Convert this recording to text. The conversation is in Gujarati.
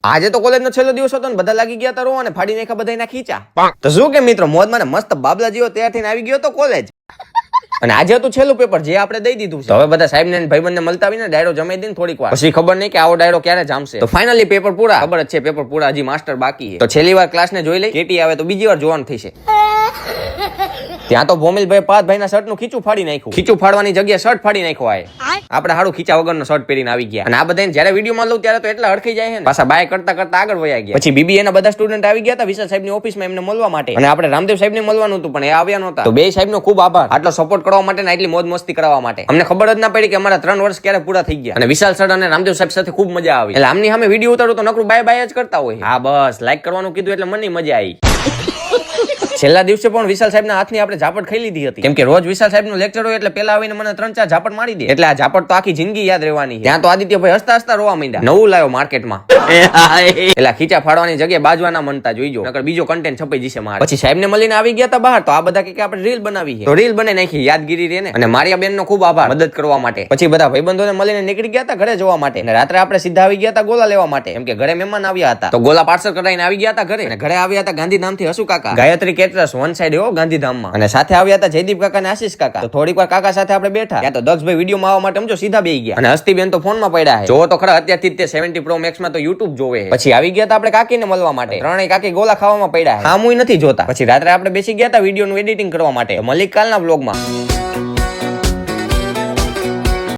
આજે તો કોલેજ નો છેલ્લો દિવસ હતો ને બધા લાગી ગયા હતા રોવા અને ફાડી નાખ્યા બધાના ખીચા. તો શું કે મિત્રો મોજમાં ને મસ્ત બાબલા જેવો તૈયાર થઈને આવી ગયો તો કોલેજ. અને આજે હતું છેલ્લું પેપર જે આપણે દઈ દીધું છે. હવે બધા સાહેબ ને ભાઈબંધ ને મળતા આવીને ડાયરો જમાઈ દઈને થોડીક વાર પછી ખબર નહીં કે આવો ડાયરો ક્યારે જામશે. તો ફાઇનલી પેપર પૂરા. ખબર જ છે પેપર પૂરા, હજી માસ્ટર બાકી છે. તો છેલ્લી વાર ક્લાસ ને જોઈ લઈ, કેટી આવે તો બીજી વાર જોવાનું થશે. ત્યાં તો ભોમિલભાઈ પાથભાઈ ના શર્ટ નું ખીચું ફાડી નાખ્યું. ખીચું ફાડવાની જગ્યાએ શર્ટ ફાડી નાખ્યો. આપણે હારું ખીચા વગરનો શર્ટ પહેરીને આવી ગયા. અને આ બધા જયારે વિડીયો માં લઉં ત્યારે તો એટલા હડકાઈ જાય છે ને, પાછા બાય કરતા કરતા આગળ વયા ગયા. પછી બીબીએ ના બધા સ્ટુડન્ટ આવી ગયા હતા વિશાલ સાહેબ ની ઓફિસમાં એમને મળવા માટે. અને આપણે રામદેવ સાહેબ ને મળવાનું હતું પણ એ આવ્યા નહોતા. તો બે સાહેબ નો ખૂબ આભાર આટલો સપોર્ટ કરવા માટે ને આટલી મોજ મસ્તી કરવા માટે. અમને ખબર જ ના પડી કે અમારા 3 વર્ષ ક્યારે પૂરા થઈ ગયા. અને વિશાલ સર અને રામદેવ સાહેબ સાથે ખૂબ મજા આવી. એટલે આમની સામે વિડીયો ઉતારું તો નકરું બાય બાય જ કરતા હોય. હા બસ લાઈક કરવાનું કીધું એટલે મને મજા આવી. છેલ્લા દિવસે પણ વિશાલ સાહેબ ના હાથની આપણે ઝાપટ ખાઈ લીધી હતી. કેમ કે રોજ વિશાલ સાહેબ નું લેક્ચર હોય એટલે પેલા આવીને મને 3-4 ઝાપટ મારી દે. એટલે આ ઝાપટ તો આખી જિંદગી યાદ રહેવાની. ત્યાં તો આદિત્યભાઈ હસતા હસતા રોવા માંડ્યા. નવું લાવ્યો માર્કેટમાં. એટલે ખીચા ફાડવાની જગ્યાએ બાજવા ના મનતા જોઈજો, નકર બીજો કન્ટેન્ટ છપાઈ જશે મારે. પછી સાહેબ ને મળીને આવી ગયા હતા બહાર. તો આ બધા કે આપણે રીલ બનાવી છે. તો રીલ બને નાખી, યાદગીરી રહે ને. અને મારિયા બેન નો ખૂબ આભાર મદદ કરવા માટે. પછી બધા ભાઈબંધોને મળીને નીકળી ગયા હતા ઘરે જવા માટે. અને રાત્રે આપણે સીધા આવી ગયા હતા ગોલા લેવા માટે. કેમ કે ઘરે મહેમાન આવ્યા હતા. તો ગોલા પાર્સલ કરાવીને આવી ગયા હતા ઘરે. અને ઘરે આવ્યા હતા ગાંધીધામ થી હસુ કાકા, ગાયત્રી કેટરર્સ વન સાઈડ ગાંધીધામમાં. અને સાથે આવ્યા હતા જયદીપ કાકા અને આશીષ કાકા. તો થોડીક વાર કાકા સાથે આપણે બેઠા. ત્યાં તો દક્ષભાઈ વિડીયો માં આવવા માટે સમજો સીધા બેસી ગયા. અને હસ્તીબેન તો ફોન માં પડ્યા છે. જોવો તો ખરા અત્યારથી તે 70 Pro Max માં તો YouTube જોવે. પછી આવી ગયા હતા આપણે કાકીને મળવા માટે. ત્રણેય કાકી ગોલા ખાવામાં પડ્યા. હા હું નથી જોતા. પછી રાત્રે આપણે બેસી ગયા હતા વિડીયો નું એડિટિંગ કરવા માટે. મલિક કાલના વ્લોગમાં.